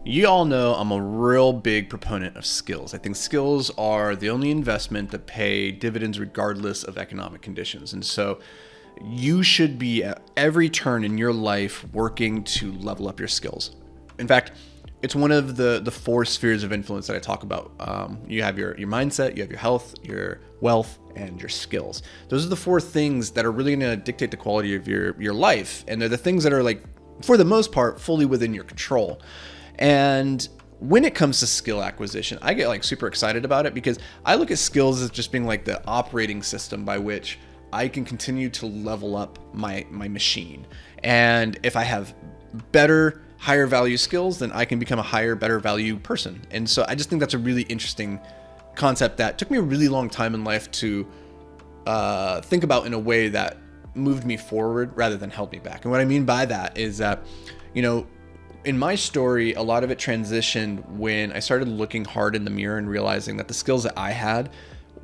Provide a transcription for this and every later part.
You all know I'm a real big proponent of skills. I think skills are the only investment that pay dividends regardless of economic conditions. And so you should be at every turn in your life working to level up your skills. In fact, it's one of the four spheres of influence that I talk about. You have your mindset, you have your health, your wealth, and your skills. Those are the four things that are really going to dictate the quality of your life. And they're the things that are, like, for the most part, fully within your control. And when it comes to skill acquisition, I get like super excited about it because I look at skills as just being like the operating system by which I can continue to level up my machine. And if I have better, higher value skills, then I can become a higher, better value person. And so I just think that's a really interesting concept that took me a really long time in life to think about in a way that moved me forward rather than held me back. And what I mean by that is that, in my story, a lot of it transitioned when I started looking hard in the mirror and realizing that the skills that I had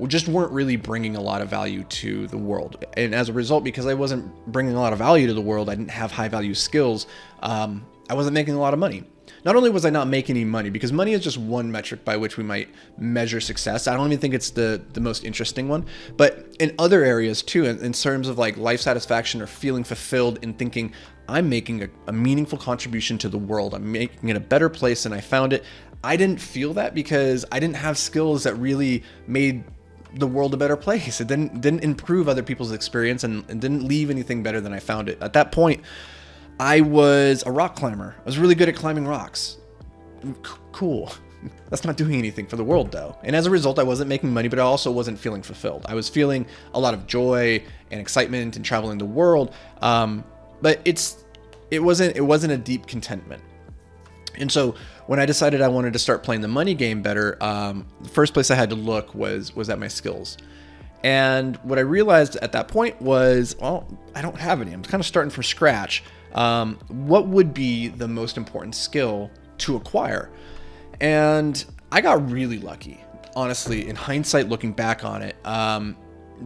just weren't really bringing a lot of value to the world. And as a result, because I wasn't bringing a lot of value to the world, I didn't have high value skills, I wasn't making a lot of money. Not only was I not making any money, because money is just one metric by which we might measure success. I don't even think it's the most interesting one, but in other areas too, in terms of like life satisfaction or feeling fulfilled in thinking, I'm making a meaningful contribution to the world. I'm making it a better place than I found it. I didn't feel that because I didn't have skills that really made the world a better place. It didn't improve other people's experience and didn't leave anything better than I found it. At that point, I was a rock climber. I was really good at climbing rocks. Cool. That's not doing anything for the world though. And as a result, I wasn't making money, but I also wasn't feeling fulfilled. I was feeling a lot of joy and excitement and traveling the world. But it wasn't a deep contentment. And so when I decided I wanted to start playing the money game better, the first place I had to look was at my skills. And what I realized at that point was, well, I don't have any. I'm kind of starting from scratch. What would be the most important skill to acquire? And I got really lucky, honestly, in hindsight, looking back on it.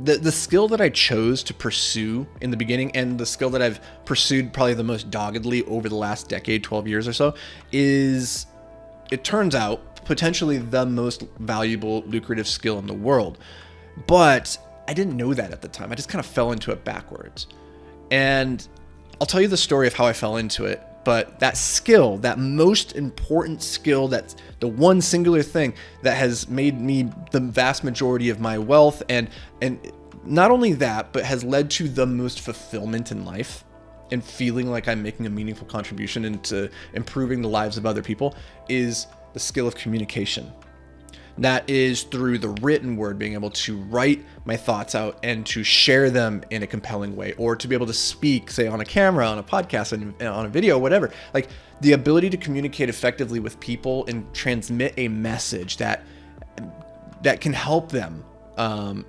The skill that I chose to pursue in the beginning, and the skill that I've pursued probably the most doggedly over the last decade, 12 years or so, is, it turns out, potentially the most valuable, lucrative skill in the world. But I didn't know that at the time. I just kind of fell into it backwards. And I'll tell you the story of how I fell into it. But that skill, that most important skill, that's the one singular thing that has made me the vast majority of my wealth, and not only that, but has led to the most fulfillment in life and feeling like I'm making a meaningful contribution into improving the lives of other people, is the skill of communication. That is through the written word, being able to write my thoughts out and to share them in a compelling way, or to be able to speak, say on a camera, on a podcast, and on a video, whatever. Like the ability to communicate effectively with people and transmit a message that can help them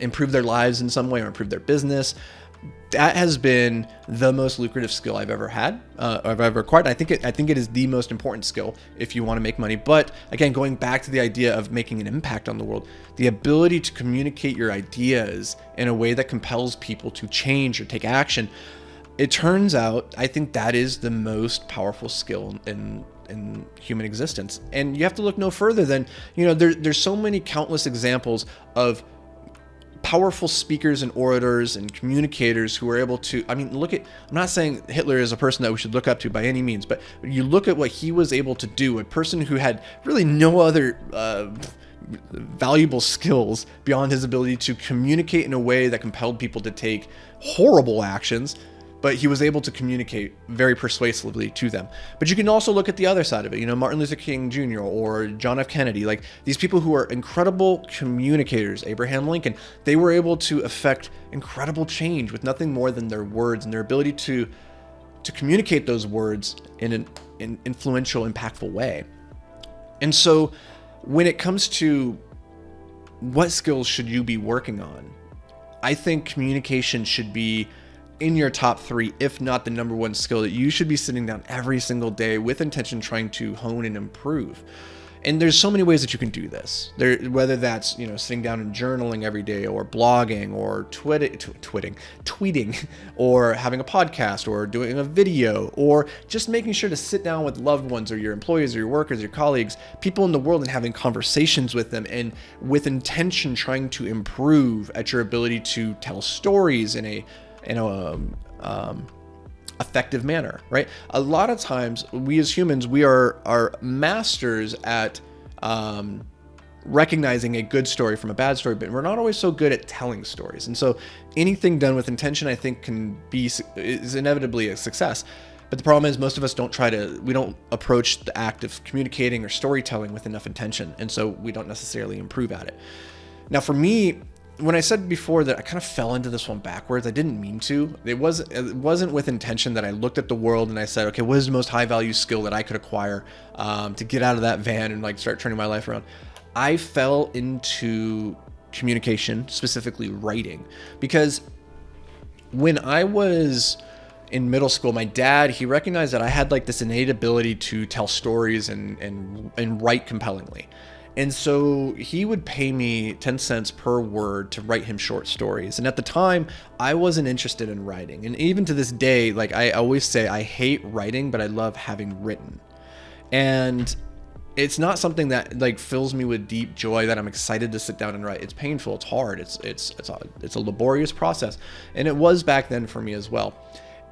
improve their lives in some way or improve their business. That has been the most lucrative skill I've ever had, I've ever acquired. I think it is the most important skill if you want to make money. But again, going back to the idea of making an impact on the world, the ability to communicate your ideas in a way that compels people to change or take action, it turns out, I think that is the most powerful skill in human existence. And you have to look no further than, there's so many countless examples of powerful speakers and orators and communicators who are able to, I'm not saying Hitler is a person that we should look up to by any means, but you look at what he was able to do, a person who had really no other valuable skills beyond his ability to communicate in a way that compelled people to take horrible actions, but he was able to communicate very persuasively to them. But you can also look at the other side of it, Martin Luther King Jr. or John F. Kennedy, like these people who are incredible communicators, Abraham Lincoln, they were able to affect incredible change with nothing more than their words and their ability to communicate those words in an influential, impactful way. And so when it comes to what skills should you be working on, I think communication should be in your top 3, if not the number 1 skill that you should be sitting down every single day with intention trying to hone and improve. And there's so many ways that you can do this. There, whether that's, sitting down and journaling every day, or blogging, or tweeting, or having a podcast, or doing a video, or just making sure to sit down with loved ones, or your employees, or your workers, your colleagues, people in the world, and having conversations with them, and with intention trying to improve at your ability to tell stories in a effective manner, right? A lot of times we as humans, we are masters at recognizing a good story from a bad story, but we're not always so good at telling stories. And so anything done with intention, I think, is inevitably a success. But the problem is, most of us we don't approach the act of communicating or storytelling with enough intention. And so we don't necessarily improve at it. Now, for me, when I said before that I kind of fell into this one backwards, I didn't mean to. It wasn't with intention that I looked at the world and I said, okay, what is the most high value skill that I could acquire to get out of that van and like start turning my life around? I fell into communication, specifically writing, because when I was in middle school, my dad, he recognized that I had like this innate ability to tell stories and write compellingly. And so he would pay me 10 cents per word to write him short stories. And at the time, I wasn't interested in writing. And even to this day, like I always say, I hate writing, but I love having written. And it's not something that like fills me with deep joy that I'm excited to sit down and write. It's painful, it's hard, it's a laborious process. And it was back then for me as well.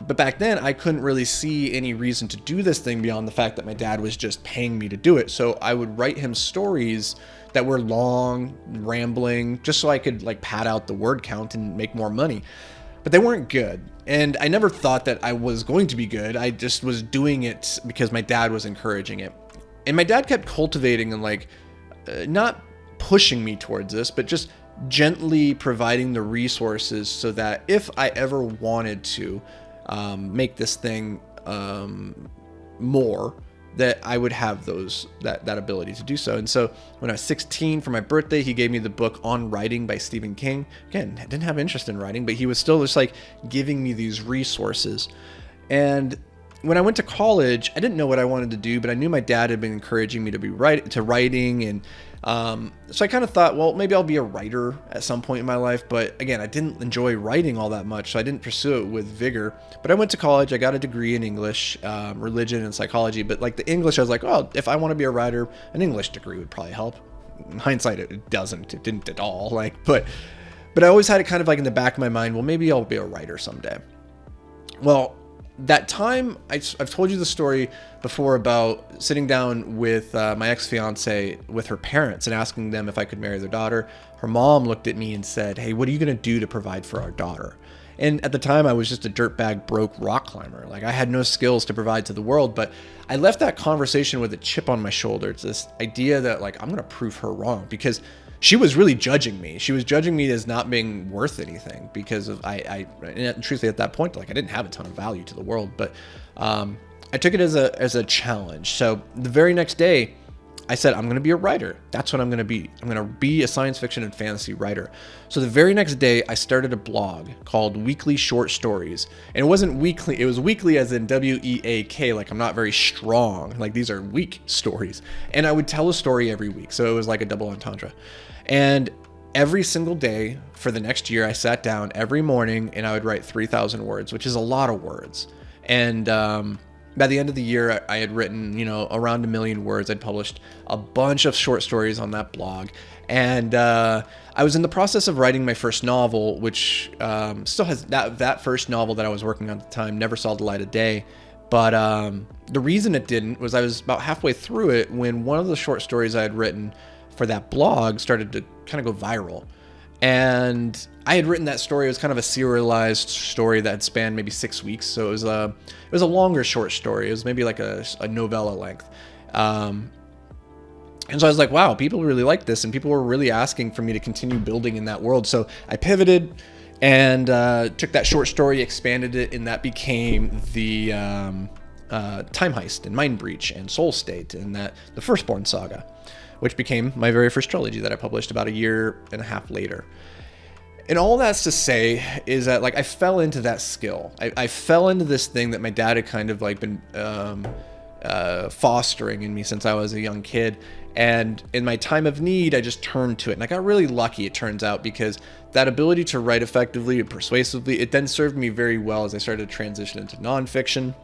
But back then, I couldn't really see any reason to do this thing beyond the fact that my dad was just paying me to do it. So I would write him stories that were long, rambling, just so I could like pad out the word count and make more money. But they weren't good. And I never thought that I was going to be good. I just was doing it because my dad was encouraging it. And my dad kept cultivating and like, not pushing me towards this, but just gently providing the resources so that if I ever wanted to make this thing more, that I would have that ability to do so. And so when I was 16 for my birthday, he gave me the book On Writing by Stephen King. Again, I didn't have interest in writing, but he was still just like giving me these resources. And when I went to college, I didn't know what I wanted to do, but I knew my dad had been encouraging me to writing. And so I kind of thought, well, maybe I'll be a writer at some point in my life. But again, I didn't enjoy writing all that much, so I didn't pursue it with vigor. But I went to college. I got a degree in English, religion, and psychology. But like the English, I was like, oh, if I want to be a writer, an English degree would probably help. In hindsight, it doesn't. It didn't at all. But I always had it kind of like in the back of my mind, well, maybe I'll be a writer someday. Well, that time, I've told you the story before about sitting down with my ex-fiance with her parents and asking them if I could marry their daughter. Her mom looked at me and said, hey, what are you going to do to provide for our daughter? And at the time, I was just a dirtbag broke rock climber. Like I had no skills to provide to the world, but I left that conversation with a chip on my shoulder. It's this idea that like, I'm going to prove her wrong, because she was really judging me. She was judging me as not being worth anything because of and truthfully at that point, like I didn't have a ton of value to the world, but I took it as a challenge. So the very next day, I said, I'm going to be a writer. That's what I'm going to be. I'm going to be a science fiction and fantasy writer. So the very next day, I started a blog called Weekly Short Stories. And it wasn't weekly. It was weekly as in W-E-A-K, like I'm not very strong. Like these are weak stories. And I would tell a story every week. So it was like a double entendre. And every single day for the next year, I sat down every morning and I would write 3,000 words, which is a lot of words. And by the end of the year, I had written, around 1 million words. I'd published a bunch of short stories on that blog. And I was in the process of writing my first novel, which still has that first novel that I was working on at the time never saw the light of day. But the reason it didn't was I was about halfway through it when one of the short stories I had written for that blog started to kind of go viral. And I had written that story. It was kind of a serialized story that had spanned maybe 6 weeks. So it was a longer short story. It was maybe like a novella length. And so I was like, wow, people really like this. And people were really asking for me to continue building in that world. So I pivoted and took that short story, expanded it, and that became the Time Heist and Mind Breach and Soul State and the Firstborn Saga, which became my very first trilogy that I published about 1.5 years later. And all that's to say is that like I fell into that skill. I fell into this thing that my dad had kind of like been fostering in me since I was a young kid. And in my time of need, I just turned to it. And I got really lucky, it turns out, because that ability to write effectively and persuasively, it then served me very well as I started to transition into nonfiction.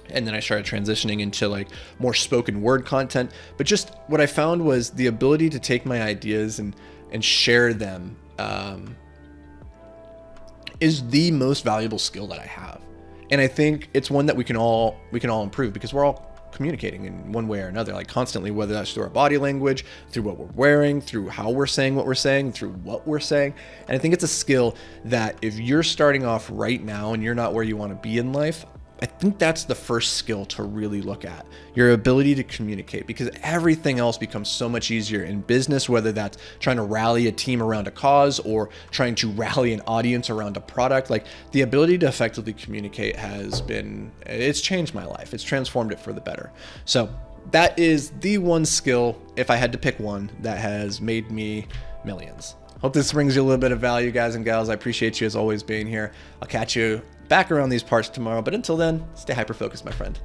And then I started transitioning into like more spoken word content. But just what I found was the ability to take my ideas and share them is the most valuable skill that I have. And I think it's one that we can all improve, because we're all communicating in one way or another, like constantly, whether that's through our body language, through what we're wearing, through how we're saying what we're saying, through what we're saying. And I think it's a skill that if you're starting off right now and you're not where you want to be in life, I think that's the first skill to really look at, your ability to communicate, because everything else becomes so much easier in business, whether that's trying to rally a team around a cause or trying to rally an audience around a product. Like, the ability to effectively communicate it's changed my life. It's transformed it for the better. So that is the one skill, if I had to pick one, that has made me millions. Hope this brings you a little bit of value, guys and gals. I appreciate you as always being here. I'll catch you back around these parts tomorrow, but until then, stay hyper focused, my friend.